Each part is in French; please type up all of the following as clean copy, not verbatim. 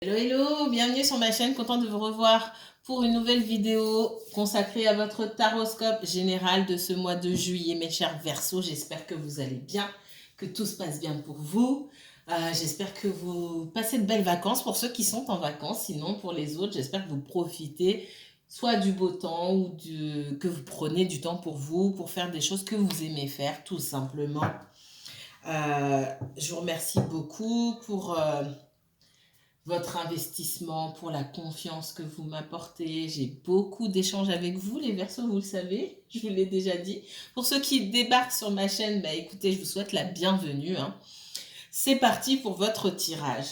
Hello, hello, bienvenue sur ma chaîne, content de vous revoir pour une nouvelle vidéo consacrée à votre taroscope général de ce mois de juillet, mes chers Verseaux. J'espère que vous allez bien, que tout se passe bien pour vous. J'espère que vous passez de belles vacances pour ceux qui sont en vacances, sinon pour les autres, j'espère que vous profitez soit du beau temps ou que vous prenez du temps pour vous, pour faire des choses que vous aimez faire, tout simplement. Je vous remercie beaucoup pour votre investissement, pour la confiance que vous m'apportez. J'ai beaucoup d'échanges avec vous, les Verseaux, vous le savez, je vous l'ai déjà dit. Pour ceux qui débarquent sur ma chaîne, écoutez, je vous souhaite la bienvenue. C'est parti pour votre tirage.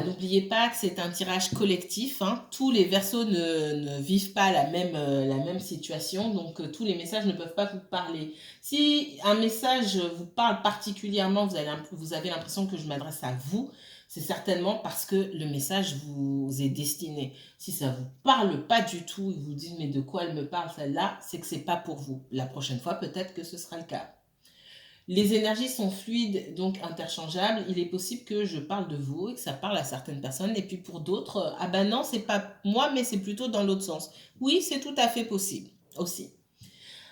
N'oubliez pas que c'est un tirage collectif. Tous les Verseaux ne vivent pas la même situation, donc tous les messages ne peuvent pas vous parler. Si un message vous parle particulièrement, vous avez l'impression que je m'adresse à vous, c'est certainement parce que le message vous est destiné. Si ça ne vous parle pas du tout, et vous dites mais de quoi elle me parle celle-là, c'est que c'est pas pour vous. La prochaine fois, peut-être que ce sera le cas. Les énergies sont fluides, donc interchangeables. Il est possible que je parle de vous et que ça parle à certaines personnes. Et puis pour d'autres, ah ben non, c'est pas moi, mais c'est plutôt dans l'autre sens. Oui, c'est tout à fait possible aussi.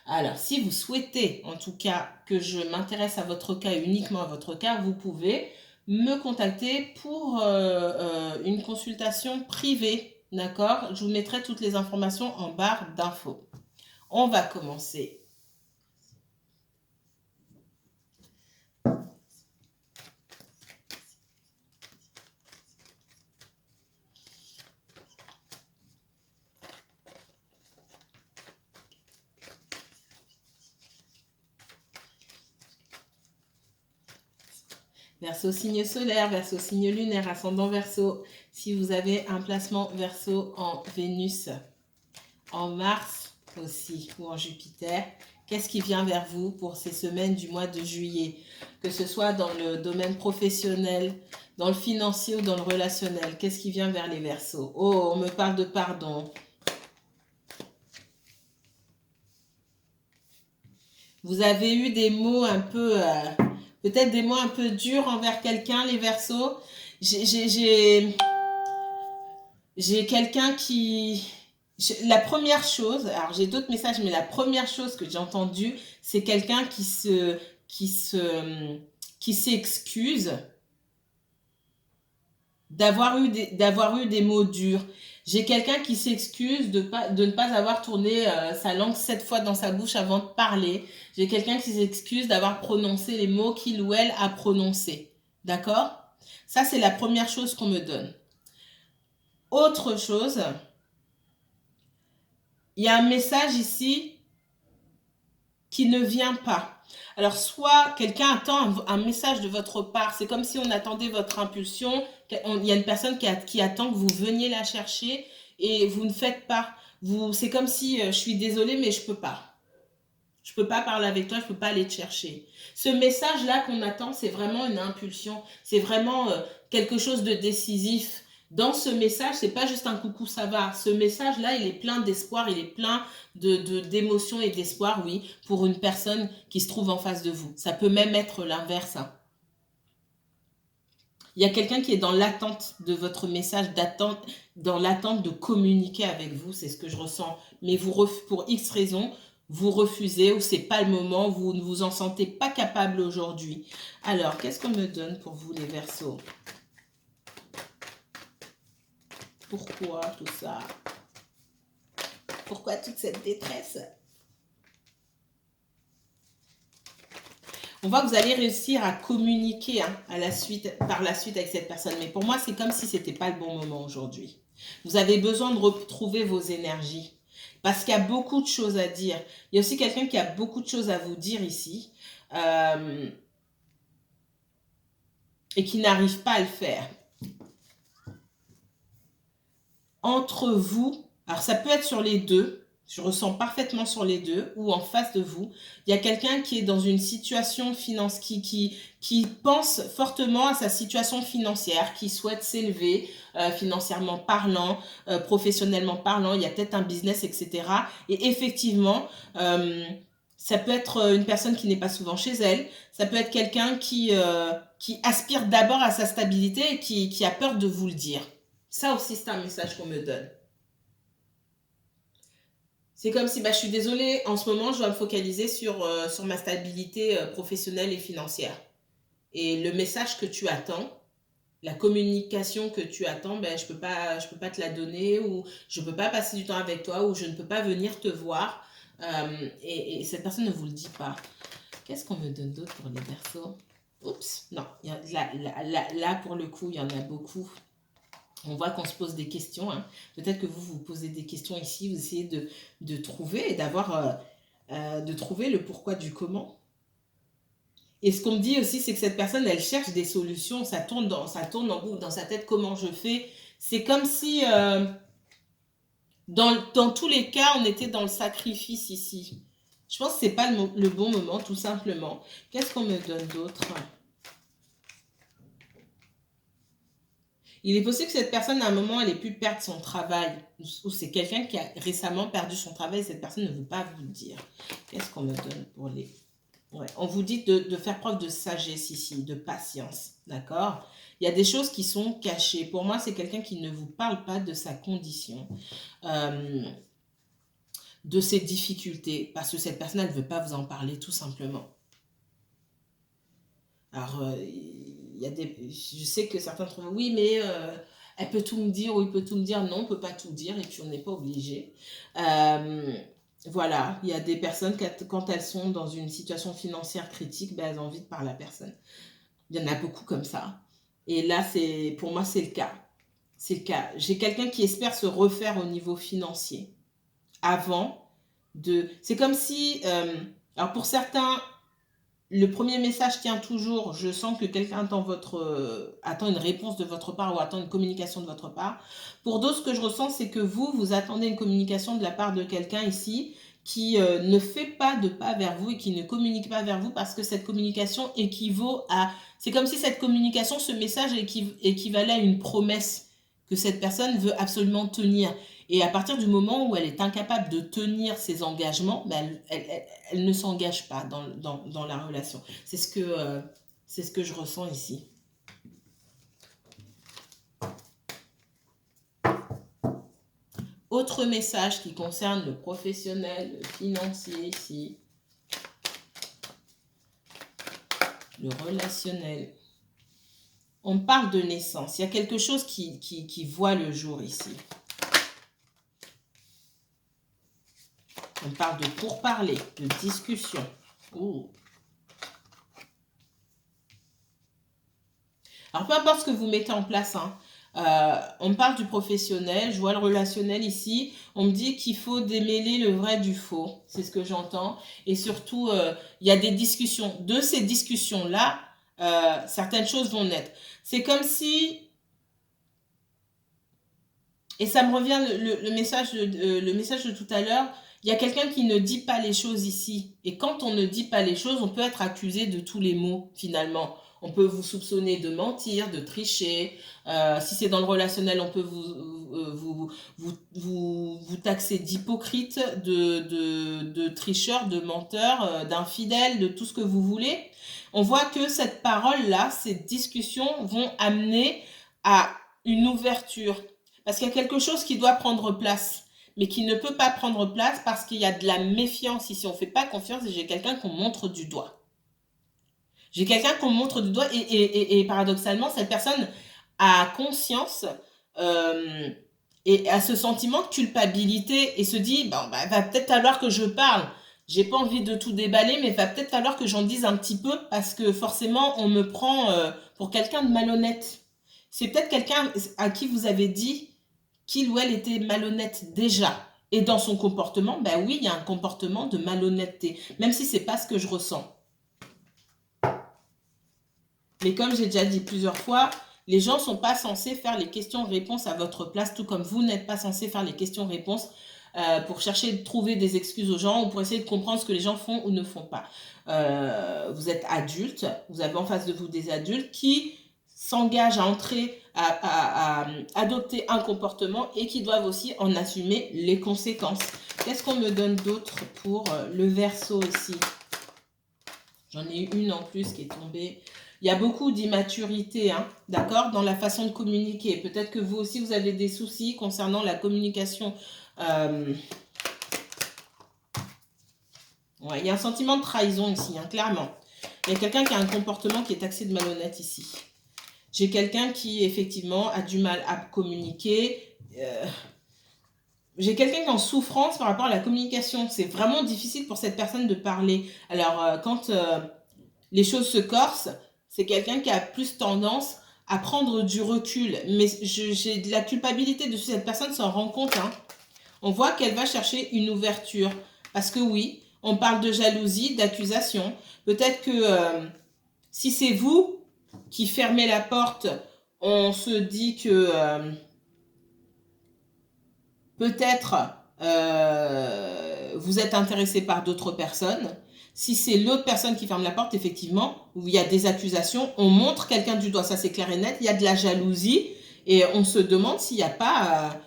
Alors, si vous souhaitez, en tout cas, que je m'intéresse à votre cas, uniquement à votre cas, vous pouvez me contacter pour une consultation privée. D'accord? Je vous mettrai toutes les informations en barre d'infos. On va commencer. Verseau signe solaire, Verseau signe lunaire, ascendant Verseau. Si vous avez un placement Verseau en Vénus, en Mars aussi ou en Jupiter, qu'est-ce qui vient vers vous pour ces semaines du mois de juillet? Que ce soit dans le domaine professionnel, dans le financier ou dans le relationnel, qu'est-ce qui vient vers les Verseaux? Oh, on me parle de pardon. Vous avez eu des mots un peu... peut-être des mots un peu durs envers quelqu'un, les Verseaux. J'ai quelqu'un qui... La première chose, alors j'ai d'autres messages, mais la première chose que j'ai entendue, c'est quelqu'un qui s'excuse d'avoir eu des mots durs. J'ai quelqu'un qui s'excuse de ne pas avoir tourné sa langue 7 fois dans sa bouche avant de parler. J'ai quelqu'un qui s'excuse d'avoir prononcé les mots qu'il ou elle a prononcés. D'accord? Ça, c'est la première chose qu'on me donne. Autre chose, il y a un message ici qui ne vient pas. Alors, soit quelqu'un attend un message de votre part, c'est comme si on attendait votre impulsion, il y a une personne qui attend que vous veniez la chercher et vous ne faites pas. C'est comme si, je suis désolée, mais je peux pas. Je peux pas parler avec toi, je peux pas aller te chercher. Ce message-là qu'on attend, c'est vraiment une impulsion, c'est vraiment quelque chose de décisif. Dans ce message, c'est pas juste un coucou, ça va. Ce message-là, il est plein d'espoir, il est plein d'émotions et d'espoir, oui, pour une personne qui se trouve en face de vous. Ça peut même être l'inverse. Il y a quelqu'un qui est dans l'attente de votre message, dans l'attente de communiquer avec vous, c'est ce que je ressens. Mais pour X raisons, vous refusez ou c'est pas le moment, vous ne vous en sentez pas capable aujourd'hui. Alors, qu'est-ce qu'on me donne pour vous les Verseaux? Pourquoi tout ça? Pourquoi toute cette détresse? On voit que vous allez réussir à communiquer par la suite avec cette personne. Mais pour moi, c'est comme si ce n'était pas le bon moment aujourd'hui. Vous avez besoin de retrouver vos énergies. Parce qu'il y a beaucoup de choses à dire. Il y a aussi quelqu'un qui a beaucoup de choses à vous dire ici. Et qui n'arrive pas à le faire. Entre vous, alors ça peut être sur les deux, je ressens parfaitement sur les deux, ou en face de vous, il y a quelqu'un qui est dans une situation financière, qui pense fortement à sa situation financière, qui souhaite s'élever financièrement parlant, professionnellement parlant, il y a peut-être un business, etc. Et effectivement, ça peut être une personne qui n'est pas souvent chez elle, ça peut être quelqu'un qui qui aspire d'abord à sa stabilité et qui a peur de vous le dire. Ça aussi, c'est un message qu'on me donne. C'est comme si, je suis désolée, en ce moment, je dois me focaliser sur ma stabilité professionnelle et financière. Et le message que tu attends, la communication que tu attends, je peux pas te la donner, ou je peux pas passer du temps avec toi, ou je ne peux pas venir te voir. Et cette personne ne vous le dit pas. Qu'est-ce qu'on me donne d'autre pour les Verseaux? Oups, non, là, pour le coup, il y en a beaucoup. On voit qu'on se pose des questions. Hein. Peut-être que vous posez des questions ici, vous essayez de trouver et de trouver le pourquoi du comment. Et ce qu'on me dit aussi, c'est que cette personne, elle cherche des solutions, ça tourne en boucle dans sa tête, comment je fais. C'est comme si, dans tous les cas, on était dans le sacrifice ici. Je pense que ce n'est pas le bon moment, tout simplement. Qu'est-ce qu'on me donne d'autre? Il est possible que cette personne, à un moment, elle ait pu perdre son travail. Ou c'est quelqu'un qui a récemment perdu son travail et cette personne ne veut pas vous le dire. Qu'est-ce qu'on me donne pour les... Ouais. On vous dit de faire preuve de sagesse ici, de patience. D'accord? Il y a des choses qui sont cachées. Pour moi, c'est quelqu'un qui ne vous parle pas de sa condition. De ses difficultés. Parce que cette personne, elle ne veut pas vous en parler, tout simplement. Alors, je sais que certains trouvent, oui, mais elle peut tout me dire, ou il peut tout me dire. Non, on ne peut pas tout dire, et puis on n'est pas obligé. Voilà, il y a des personnes, quand elles sont dans une situation financière critique, elles ont envie de parler à personne. Il y en a beaucoup comme ça. Et là, pour moi, c'est le cas. C'est le cas. J'ai quelqu'un qui espère se refaire au niveau financier. C'est comme si... alors, pour certains... Le premier message tient toujours, je sens que quelqu'un attend une réponse de votre part ou attend une communication de votre part. Pour d'autres, ce que je ressens, c'est que vous attendez une communication de la part de quelqu'un ici qui ne fait pas de pas vers vous et qui ne communique pas vers vous parce que cette communication équivaut à... C'est comme si cette communication, ce message équivalait à une promesse que cette personne veut absolument tenir. Et à partir du moment où elle est incapable de tenir ses engagements, elle ne s'engage pas dans la relation. C'est ce que je ressens ici. Autre message qui concerne le professionnel, le financier ici. Le relationnel. On parle de naissance. Il y a quelque chose qui voit le jour ici. On parle de pourparler, de discussion. Ouh. Alors, peu importe ce que vous mettez en place, hein, on parle du professionnel, je vois le relationnel ici. On me dit qu'il faut démêler le vrai du faux. C'est ce que j'entends. Et surtout, il y a des discussions. De ces discussions-là, certaines choses vont naître. C'est comme si... Et ça me revient, le message de tout à l'heure. Il y a quelqu'un qui ne dit pas les choses ici. Et quand on ne dit pas les choses, on peut être accusé de tous les maux, finalement. On peut vous soupçonner de mentir, de tricher. Si c'est dans le relationnel, on peut vous taxer d'hypocrite, de tricheur, de menteur, d'infidèle, de tout ce que vous voulez. On voit que cette parole-là, ces discussions vont amener à une ouverture. Parce qu'il y a quelque chose qui doit prendre place, mais qui ne peut pas prendre place parce qu'il y a de la méfiance ici. On ne fait pas confiance et j'ai quelqu'un qu'on montre du doigt. J'ai quelqu'un qu'on montre du doigt et paradoxalement, cette personne a conscience et a ce sentiment de culpabilité et se dit, va peut-être falloir que je parle. J'ai pas envie de tout déballer, mais va peut-être falloir que j'en dise un petit peu parce que forcément, on me prend pour quelqu'un de malhonnête. C'est peut-être quelqu'un à qui vous avez dit qu'il ou elle était malhonnête déjà. Et dans son comportement, oui, il y a un comportement de malhonnêteté, même si ce n'est pas ce que je ressens. Mais comme j'ai déjà dit plusieurs fois, les gens ne sont pas censés faire les questions-réponses à votre place, tout comme vous n'êtes pas censé faire les questions-réponses pour chercher de trouver des excuses aux gens ou pour essayer de comprendre ce que les gens font ou ne font pas. Vous êtes adulte, vous avez en face de vous des adultes qui s'engagent à adopter un comportement et qui doivent aussi en assumer les conséquences. Qu'est-ce qu'on me donne d'autre pour le Verseau ici? J'en ai une en plus qui est tombée. Il y a beaucoup d'immaturité, hein, d'accord, dans la façon de communiquer. Peut-être que vous aussi, vous avez des soucis concernant la communication. Ouais, il y a un sentiment de trahison ici, hein, clairement. Il y a quelqu'un qui a un comportement qui est taxé de malhonnête ici. J'ai quelqu'un qui, effectivement, a du mal à communiquer. J'ai quelqu'un qui est en souffrance par rapport à la communication. C'est vraiment difficile pour cette personne de parler. Alors, quand les choses se corsent, c'est quelqu'un qui a plus tendance à prendre du recul. Mais j'ai de la culpabilité de cette personne s'en rend compte. Hein. On voit qu'elle va chercher une ouverture. Parce que oui, on parle de jalousie, d'accusation. Peut-être que si c'est vous qui fermez la porte, on se dit que peut-être vous êtes intéressé par d'autres personnes. Si c'est l'autre personne qui ferme la porte, effectivement, où il y a des accusations, on montre quelqu'un du doigt, ça c'est clair et net. Il y a de la jalousie et on se demande s'il n'y a pas,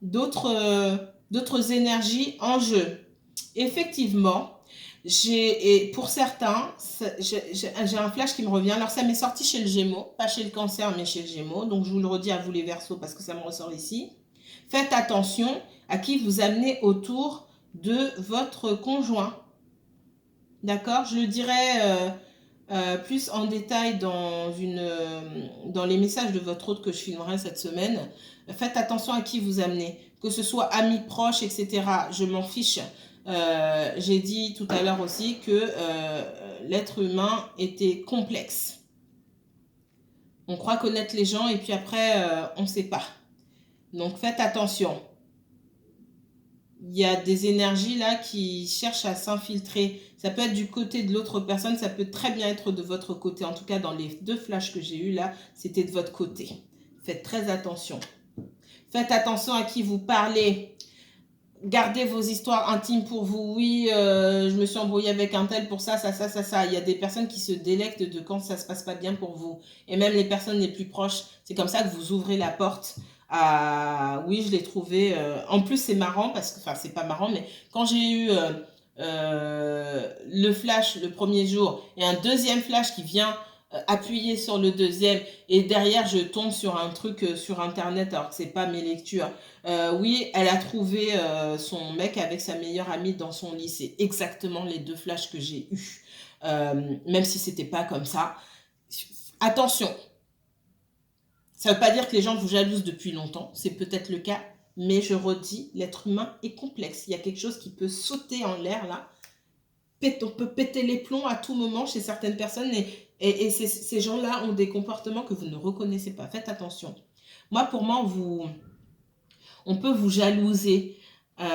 d'autres énergies en jeu. Effectivement, et pour certains, j'ai un flash qui me revient. Alors, ça m'est sorti chez le Gémeaux, pas chez le Cancer, mais chez le Gémeaux. Donc, je vous le redis à vous les Verseaux parce que ça me ressort ici. Faites attention à qui vous amenez autour de votre conjoint. D'accord? Je le dirai plus en détail dans les messages de votre hôte que je filmerai cette semaine. Faites attention à qui vous amenez. Que ce soit amis proches, etc. Je m'en fiche. J'ai dit tout à l'heure aussi que l'être humain était complexe. On croit connaître les gens et puis après, on ne sait pas. Donc, faites attention. Il y a des énergies là qui cherchent à s'infiltrer. Ça peut être du côté de l'autre personne, ça peut très bien être de votre côté. En tout cas, dans les 2 flashs que j'ai eus là, c'était de votre côté. Faites très attention. Faites attention à qui vous parlez. Gardez vos histoires intimes pour vous. Oui, je me suis embrouillée avec un tel pour ça. Il y a des personnes qui se délectent de quand ça se passe pas bien pour vous. Et même les personnes les plus proches, c'est comme ça que vous ouvrez la porte. Oui, je l'ai trouvé. En plus, c'est marrant parce que, enfin, c'est pas marrant, mais quand j'ai eu le flash le premier jour et un deuxième flash qui vient appuyer sur le deuxième et derrière je tombe sur un truc sur internet alors que c'est pas mes lectures. Oui, elle a trouvé son mec avec sa meilleure amie dans son lit. C'est exactement les 2 flashs que j'ai eus. Même si c'était pas comme ça. Attention. Ça ne veut pas dire que les gens vous jalousent depuis longtemps. C'est peut-être le cas. Mais je redis, l'être humain est complexe. Il y a quelque chose qui peut sauter en l'air là. On peut péter les plombs à tout moment chez certaines personnes. Et ces gens-là ont des comportements que vous ne reconnaissez pas. Faites attention. Moi, pour moi, on peut vous jalouser. Il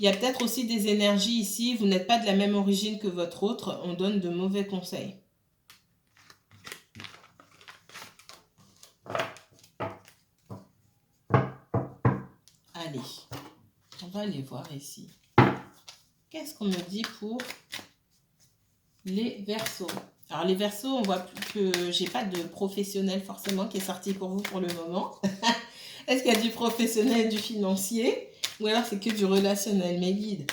y a peut-être aussi des énergies ici. Vous n'êtes pas de la même origine que votre autre. On donne de mauvais conseils. Allez, on va aller voir ici. Qu'est-ce qu'on me dit pour les Verseaux? Alors les Verseaux, on voit que j'ai pas de professionnel forcément qui est sorti pour vous pour le moment. Est-ce qu'il y a du professionnel, du financier? Ou alors c'est que du relationnel, mes guides?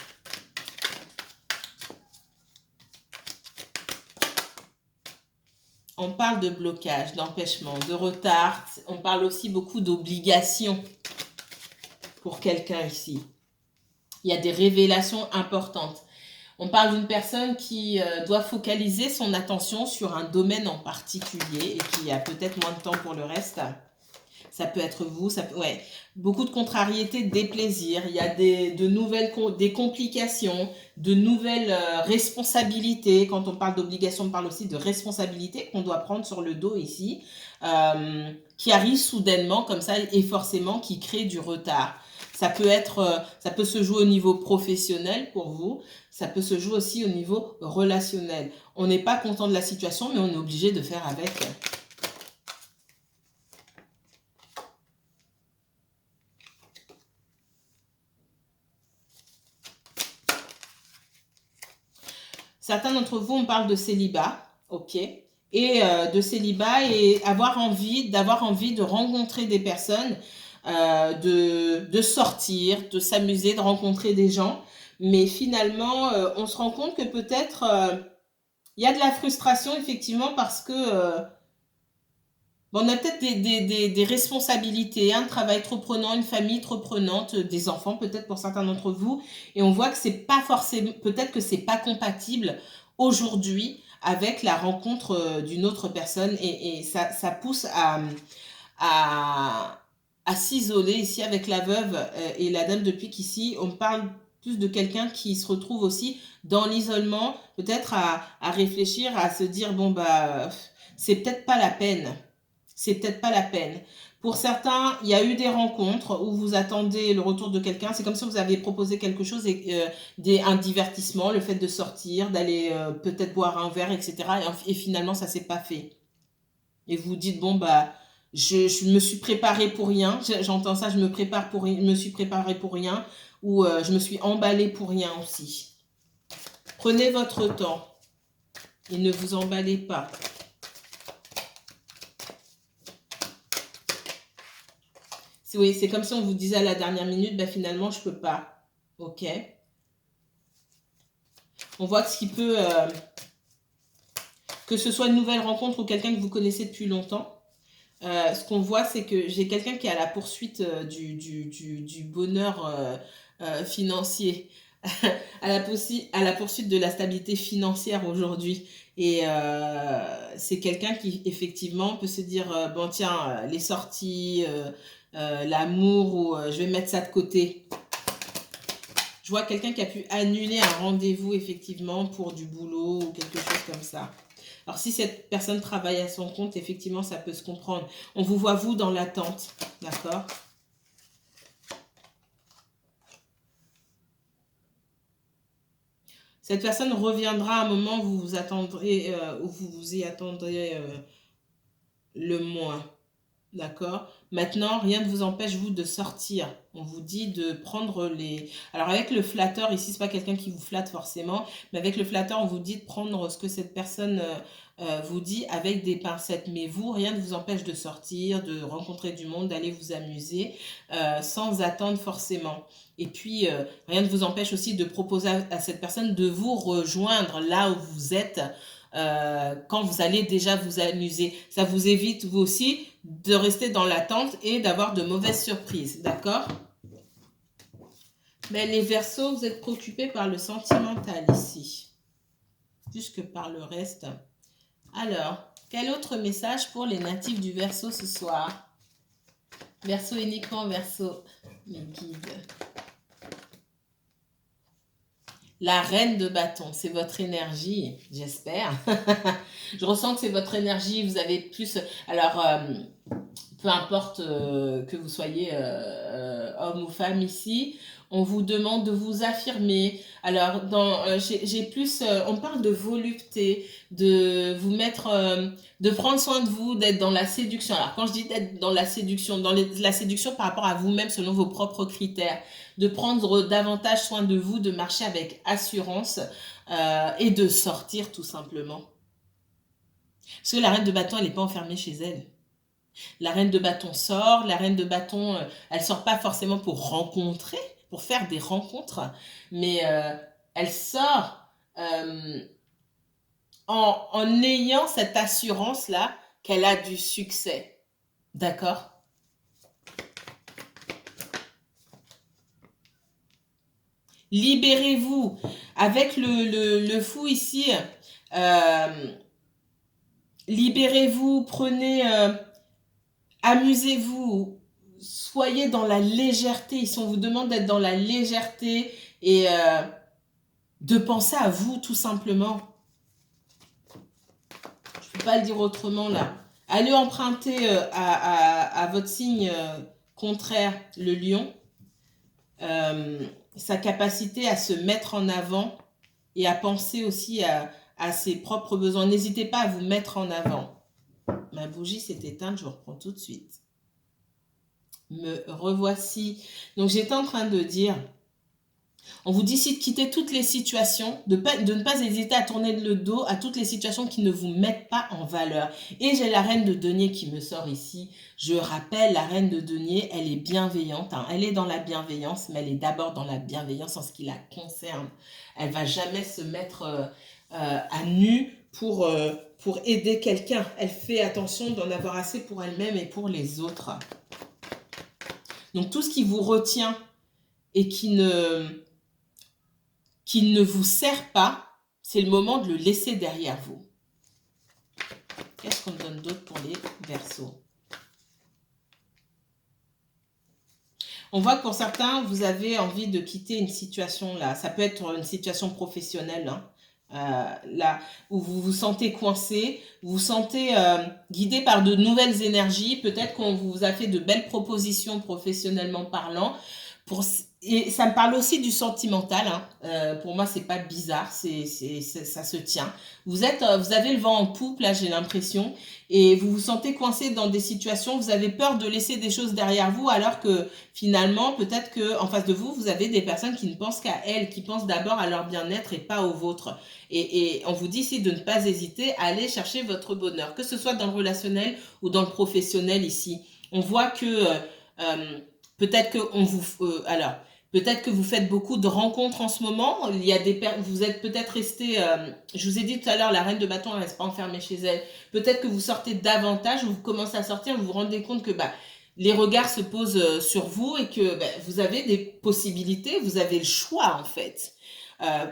On parle de blocage, d'empêchement, de retard. On parle aussi beaucoup d'obligation pour quelqu'un ici. Il y a des révélations importantes. On parle d'une personne qui doit focaliser son attention sur un domaine en particulier et qui a peut-être moins de temps pour le reste. Ça peut être vous, ouais. Beaucoup de contrariétés, des plaisirs. Il y a des complications, de nouvelles responsabilités. Quand on parle d'obligation, on parle aussi de responsabilités qu'on doit prendre sur le dos ici, qui arrivent soudainement comme ça et forcément qui créent du retard. Ça peut se jouer au niveau professionnel pour vous. Ça peut se jouer aussi au niveau relationnel. On n'est pas content de la situation, mais on est obligé de faire avec. Certains d'entre vous, on parle de célibat, ok, et de célibat et d'avoir envie de rencontrer des personnes. de sortir, de s'amuser, de rencontrer des gens. Mais finalement, on se rend compte que peut-être il y a de la frustration, effectivement, parce que bon, on a peut-être des responsabilités, un travail trop prenant, une famille trop prenante, des enfants peut-être pour certains d'entre vous, et on voit que c'est pas forcément, peut-être que c'est pas compatible aujourd'hui avec la rencontre d'une autre personne, et ça pousse à, à s'isoler ici avec la veuve et la dame depuis qu'ici, on parle plus de quelqu'un qui se retrouve aussi dans l'isolement, peut-être à réfléchir, à se dire, bon, bah, c'est peut-être pas la peine. C'est peut-être pas la peine. Pour certains, il y a eu des rencontres où vous attendez le retour de quelqu'un. C'est comme si vous aviez proposé quelque chose, un divertissement, le fait de sortir, d'aller peut-être boire un verre, etc. Et finalement, ça s'est pas fait. Et vous dites, bon, bah, je me suis préparé pour rien. J'entends ça, me suis préparé pour rien. Ou je me suis emballé pour rien aussi. Prenez votre temps et ne vous emballez pas. Oui, c'est comme si on vous disait à la dernière minute, ben finalement, je peux pas. Ok. On voit que ce qui peut, que ce soit une nouvelle rencontre ou quelqu'un que vous connaissez depuis longtemps, ce qu'on voit, c'est que j'ai quelqu'un qui est à la poursuite du bonheur financier, à la poursuite de la stabilité financière aujourd'hui. Et c'est quelqu'un qui, effectivement, peut se dire, bon, tiens, les sorties, l'amour, ou je vais mettre ça de côté. Je vois quelqu'un qui a pu annuler un rendez-vous, effectivement, pour du boulot ou quelque chose comme ça. Alors, si cette personne travaille à son compte, effectivement, ça peut se comprendre. On vous voit, vous, dans l'attente. D'accord ? Cette personne reviendra à un moment où vous vous attendrez, où vous vous y attendrez le moins. D'accord. Maintenant, rien ne vous empêche, vous, de sortir. On vous dit de prendre les... Alors, avec le flatteur, ici, c'est pas quelqu'un qui vous flatte forcément, mais avec le flatteur, on vous dit de prendre ce que cette personne vous dit avec des pincettes. Mais vous, rien ne vous empêche de sortir, de rencontrer du monde, d'aller vous amuser, sans attendre forcément. Et puis, rien ne vous empêche aussi de proposer à cette personne de vous rejoindre là où vous êtes, quand vous allez déjà vous amuser. Ça vous évite, vous aussi, de rester dans l'attente et d'avoir de mauvaises surprises. D'accord ? Mais les Verseaux, vous êtes préoccupés par le sentimental ici, plus que par le reste. Alors, quel autre message pour les natifs du Verseau ce soir ? Verseau uniquement Verseau, mes guides. La reine de bâton, c'est votre énergie, j'espère. Je ressens que c'est votre énergie, vous avez plus... Alors, peu importe que vous soyez homme ou femme ici, on vous demande de vous affirmer. Alors, j'ai plus, on parle de volupté, de vous mettre, de prendre soin de vous, d'être dans la séduction. Alors, quand je dis d'être dans la séduction, la séduction par rapport à vous-même selon vos propres critères, de prendre davantage soin de vous, de marcher avec assurance et de sortir tout simplement. Parce que la reine de bâton, elle n'est pas enfermée chez elle. La reine de bâton sort, la reine de bâton, elle sort pas forcément pour rencontrer, pour faire des rencontres, mais elle sort en ayant cette assurance-là qu'elle a du succès. D'accord ? Libérez-vous. Avec le fou ici, libérez-vous, prenez... amusez-vous, soyez dans la légèreté. Ici, on vous demande d'être dans la légèreté et de penser à vous, tout simplement. Je ne peux pas le dire autrement, là. Allez emprunter à votre signe contraire, le lion, sa capacité à se mettre en avant et à penser aussi à ses propres besoins. N'hésitez pas à vous mettre en avant. Ma bougie s'est éteinte, je reprends tout de suite. Me revoici. Donc, j'étais en train de dire On vous dit ici de quitter toutes les situations, de ne pas hésiter à tourner le dos à toutes les situations qui ne vous mettent pas en valeur. Et j'ai la reine de denier qui me sort ici. Je rappelle, la reine de denier, elle est bienveillante. Hein. Elle est dans la bienveillance, mais elle est d'abord dans la bienveillance en ce qui la concerne. Elle va jamais se mettre à nu pour aider quelqu'un. Elle fait attention d'en avoir assez pour elle-même et pour les autres. Donc tout ce qui vous retient et qui ne vous sert pas, c'est le moment de le laisser derrière vous. Qu'est-ce qu'on me donne d'autre pour les Verseaux? On voit que pour certains, vous avez envie de quitter une situation là. Ça peut être une situation professionnelle, hein. Là où vous vous sentez coincé, vous vous sentez guidé par de nouvelles énergies. Peut-être qu'on vous a fait de belles propositions professionnellement parlant. Et ça me parle aussi du sentimental. Hein. Pour moi, c'est pas bizarre, ça se tient. Vous avez le vent en poupe, là, j'ai l'impression, et vous vous sentez coincé dans des situations, vous avez peur de laisser des choses derrière vous, alors que finalement, peut-être qu'en face de vous, vous avez des personnes qui ne pensent qu'à elles, qui pensent d'abord à leur bien-être et pas au vôtre. Et on vous dit ici de ne pas hésiter à aller chercher votre bonheur, que ce soit dans le relationnel ou dans le professionnel ici. On voit que peut-être que peut-être que vous faites beaucoup de rencontres en ce moment. Vous êtes peut-être resté, je vous ai dit tout à l'heure, la reine de bâton, elle ne reste pas enfermée chez elle. Peut-être que vous sortez davantage, vous commencez à sortir, vous vous rendez compte que les regards se posent sur vous et que vous avez des possibilités, vous avez le choix en fait.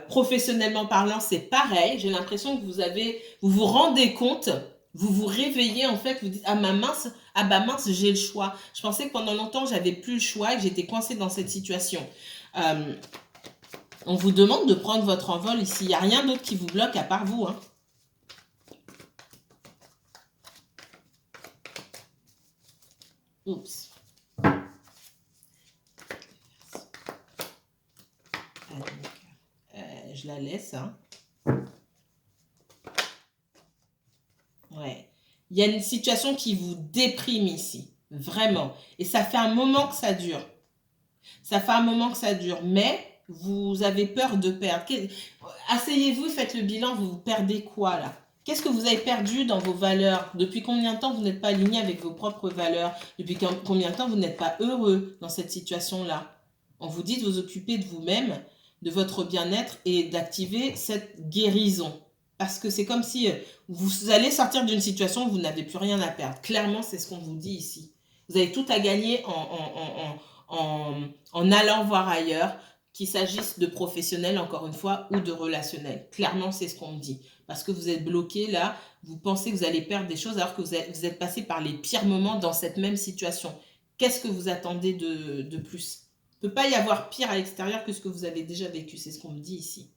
Professionnellement parlant, c'est pareil. J'ai l'impression que vous vous rendez compte, vous vous réveillez en fait, vous dites ah mince, j'ai le choix. Je pensais que pendant longtemps j'avais plus le choix et que j'étais coincée dans cette situation. On vous demande de prendre votre envol ici. Il n'y a rien d'autre qui vous bloque à part vous. Hein. Oups. Je la laisse. Hein. Ouais. Il y a une situation qui vous déprime ici. Vraiment. Et ça fait un moment que ça dure. Ça fait un moment que ça dure. Mais vous avez peur de perdre. Asseyez-vous, faites le bilan. Vous perdez quoi là? Qu'est-ce que vous avez perdu dans vos valeurs? Depuis combien de temps vous n'êtes pas aligné avec vos propres valeurs? Depuis combien de temps vous n'êtes pas heureux dans cette situation-là? On vous dit de vous occuper de vous-même, de votre bien-être et d'activer cette guérison. Parce que c'est comme si vous allez sortir d'une situation où vous n'avez plus rien à perdre. Clairement, c'est ce qu'on vous dit ici. Vous avez tout à gagner en allant voir ailleurs, qu'il s'agisse de professionnel, encore une fois, ou de relationnel. Clairement, c'est ce qu'on me dit. Parce que vous êtes bloqué là, vous pensez que vous allez perdre des choses alors que vous êtes passé par les pires moments dans cette même situation. Qu'est-ce que vous attendez de plus? Il ne peut pas y avoir pire à l'extérieur que ce que vous avez déjà vécu. C'est ce qu'on me dit ici.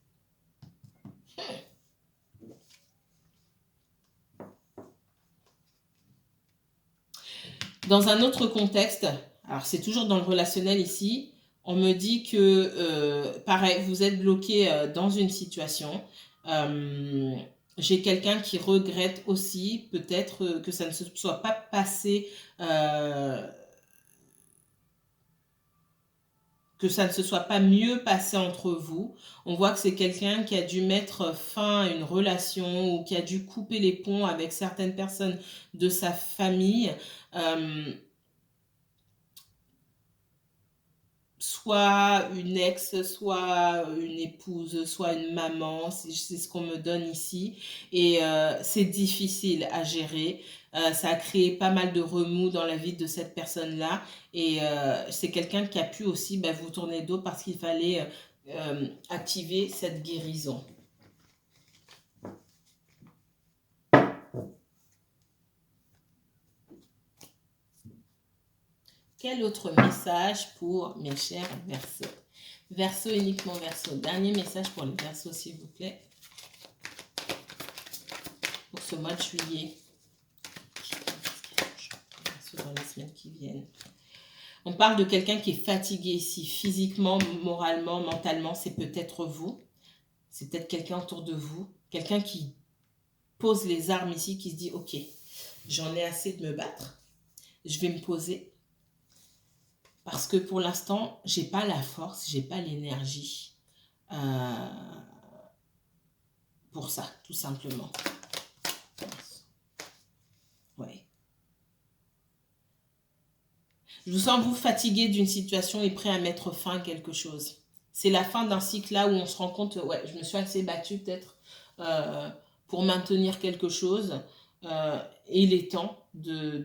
Dans un autre contexte, alors c'est toujours dans le relationnel ici, on me dit que, pareil, vous êtes bloqué dans une situation. J'ai quelqu'un qui regrette aussi, peut-être que ça ne se soit pas passé, que ça ne se soit pas mieux passé entre vous. On voit que c'est quelqu'un qui a dû mettre fin à une relation ou qui a dû couper les ponts avec certaines personnes de sa famille. Soit une ex, soit une épouse, soit une maman, c'est ce qu'on me donne ici. Et c'est difficile à gérer. Ça a créé pas mal de remous dans la vie de cette personne-là. Et c'est quelqu'un qui a pu aussi vous tourner le dos parce qu'il fallait activer cette guérison. Quel autre message pour mes chers Verseaux? Verseau, uniquement Verseau. Dernier message pour les Verseaux, s'il vous plaît. Pour ce mois de juillet. Dans les semaines qui viennent. On parle de quelqu'un qui est fatigué ici, physiquement, moralement, mentalement. C'est peut-être vous. C'est peut-être quelqu'un autour de vous. Quelqu'un qui pose les armes ici, qui se dit, ok, j'en ai assez de me battre. Je vais me poser. Parce que pour l'instant, j'ai pas la force, j'ai pas l'énergie pour ça, tout simplement. Ouais. Je vous sens vous fatigué d'une situation et prêt à mettre fin à quelque chose. C'est la fin d'un cycle là où on se rend compte, ouais, je me suis assez battue peut-être pour maintenir quelque chose. Et il est temps de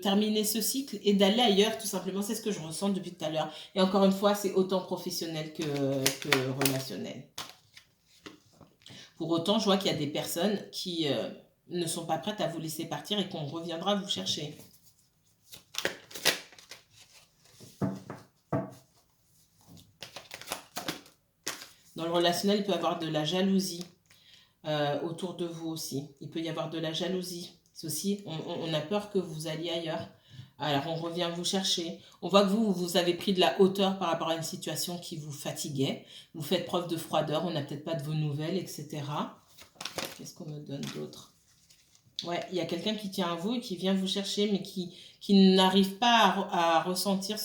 terminer ce cycle et d'aller ailleurs, tout simplement. C'est ce que je ressens depuis tout à l'heure. Et encore une fois, c'est autant professionnel que relationnel. Pour autant, je vois qu'il y a des personnes qui ne sont pas prêtes à vous laisser partir et qu'on reviendra vous chercher. Dans le relationnel, il peut y avoir de la jalousie autour de vous aussi. Il peut y avoir de la jalousie. Ceci, on a peur que vous alliez ailleurs. Alors, on revient vous chercher. On voit que vous avez pris de la hauteur par rapport à une situation qui vous fatiguait. Vous faites preuve de froideur, on n'a peut-être pas de vos nouvelles, etc. Qu'est-ce qu'on me donne d'autre? Ouais, il y a quelqu'un qui tient à vous et qui vient vous chercher, mais qui n'arrive pas à ressentir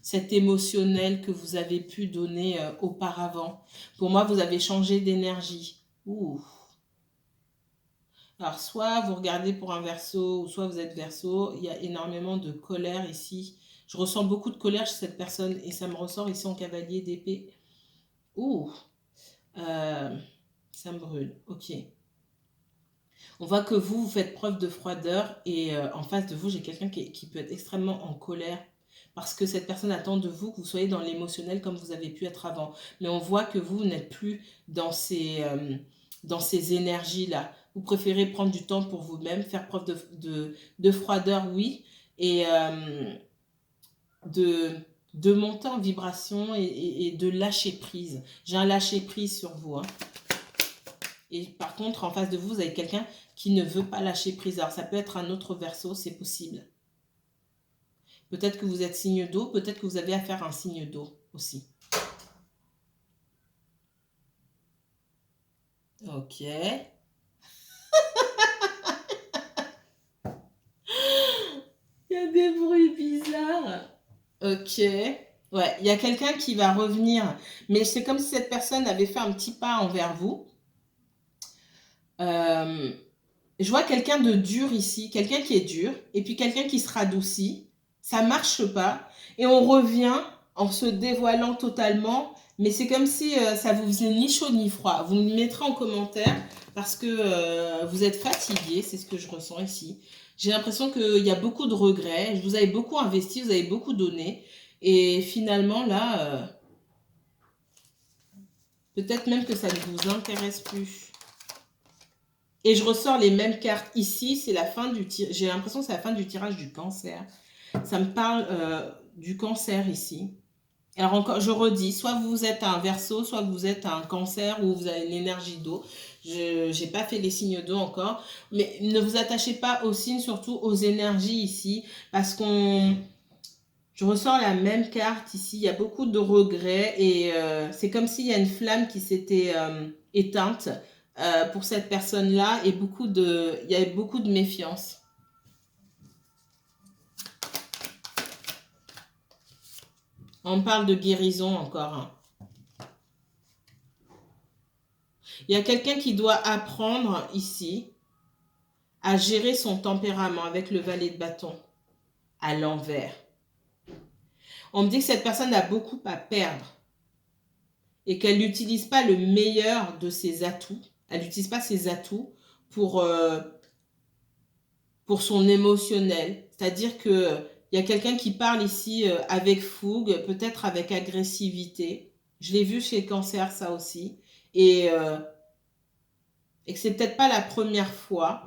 cet émotionnel que vous avez pu donner auparavant. Pour moi, vous avez changé d'énergie. Ouh. Alors, soit vous regardez pour un Verseau, ou soit vous êtes Verseau. Il y a énormément de colère ici. Je ressens beaucoup de colère chez cette personne et ça me ressort ici en cavalier d'épée. Ouh. Ça me brûle. Ok. On voit que vous faites preuve de froideur et en face de vous, j'ai quelqu'un qui peut être extrêmement en colère parce que cette personne attend de vous que vous soyez dans l'émotionnel comme vous avez pu être avant. Mais on voit que vous n'êtes plus dans ces énergies-là. Vous préférez prendre du temps pour vous-même, faire preuve de froideur, oui, et de monter en vibration et de lâcher prise. J'ai un lâcher prise sur vous, hein. Et par contre, en face de vous, vous avez quelqu'un qui ne veut pas lâcher prise. Alors, ça peut être un autre Verseau, c'est possible. Peut-être que vous êtes signe d'eau, peut-être que vous avez affaire à un signe d'eau aussi. Ok. Il y a des bruits bizarres. Ok. Ouais, il y a quelqu'un qui va revenir. Mais c'est comme si cette personne avait fait un petit pas envers vous. Je vois quelqu'un de dur ici, quelqu'un qui est dur, et puis quelqu'un qui se radoucit. Ça marche pas. Et on revient en se dévoilant totalement. Mais c'est comme si ça vous faisait ni chaud ni froid. Vous me mettrez en commentaire parce que vous êtes fatigué, c'est ce que je ressens ici. J'ai l'impression qu'il y a beaucoup de regrets. Vous avez beaucoup investi, vous avez beaucoup donné. Et finalement, là, peut-être même que ça ne vous intéresse plus. Et je ressors les mêmes cartes ici, c'est la fin du tirage. J'ai l'impression que c'est la fin du tirage du Cancer. Ça me parle du Cancer ici. Alors encore, je redis, soit vous êtes un Verseau, soit vous êtes un Cancer ou vous avez une énergie d'eau. Je n'ai pas fait les signes d'eau encore. Mais ne vous attachez pas aux signes, surtout aux énergies ici. Parce je ressors la même carte ici. Il y a beaucoup de regrets et c'est comme s'il y a une flamme qui s'était éteinte pour cette personne-là et il y avait beaucoup de méfiance. On parle de guérison encore, hein. Il y a quelqu'un qui doit apprendre ici à gérer son tempérament avec le valet de bâton à l'envers. On me dit que cette personne a beaucoup à perdre et qu'elle n'utilise pas le meilleur de ses atouts. Elle n'utilise pas ses atouts pour son émotionnel. C'est-à-dire que il y a quelqu'un qui parle ici avec fougue, peut-être avec agressivité. Je l'ai vu chez Cancer, ça aussi. Et que c'est peut-être pas la première fois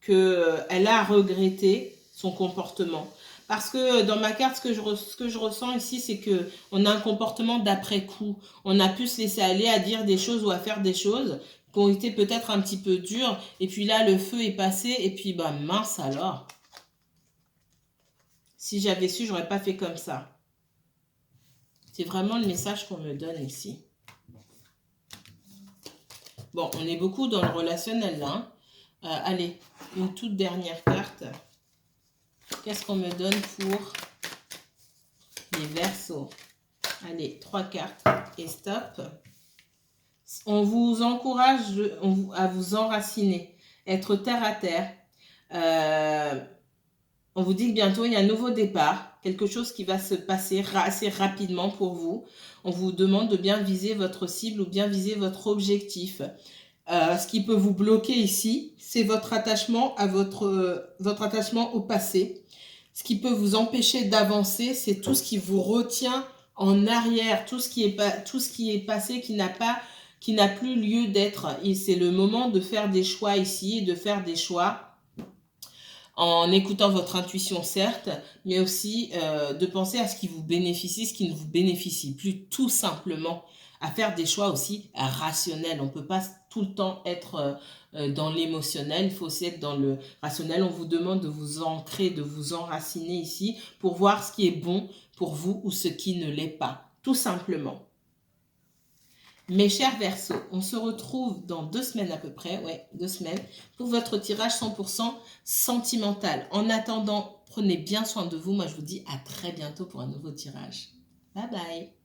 qu'elle a regretté son comportement. Parce que dans ma carte, ce que je ressens ici, c'est qu'on a un comportement d'après-coup. On a pu se laisser aller à dire des choses ou à faire des choses qui ont été peut-être un petit peu dures. Et puis là, le feu est passé. Et puis, bah mince alors. Si j'avais su, j'aurais pas fait comme ça. C'est vraiment le message qu'on me donne ici. Bon, on est beaucoup dans le relationnel là, hein. Allez, une toute dernière carte. Qu'est-ce qu'on me donne pour les Verseaux? Allez, 3 cartes et stop. On vous encourage à vous enraciner, être terre à terre. On vous dit que bientôt, il y a un nouveau départ, quelque chose qui va se passer assez rapidement pour vous. On vous demande de bien viser votre cible ou bien viser votre objectif. Ce qui peut vous bloquer ici, c'est votre attachement à votre attachement au passé. Ce qui peut vous empêcher d'avancer, c'est tout ce qui vous retient en arrière, tout ce qui est passé, qui n'a plus lieu d'être. Et c'est le moment de faire des choix ici, de faire des choix en écoutant votre intuition, certes, mais aussi de penser à ce qui vous bénéficie, ce qui ne vous bénéficie plus, tout simplement, à faire des choix aussi rationnels. On ne peut pas tout le temps être dans l'émotionnel, il faut aussi être dans le rationnel. On vous demande de vous ancrer, de vous enraciner ici pour voir ce qui est bon pour vous ou ce qui ne l'est pas, tout simplement. Mes chers Verseaux, on se retrouve dans 2 semaines à peu près, ouais, 2 semaines, pour votre tirage 100% sentimental. En attendant, prenez bien soin de vous. Moi, je vous dis à très bientôt pour un nouveau tirage. Bye bye.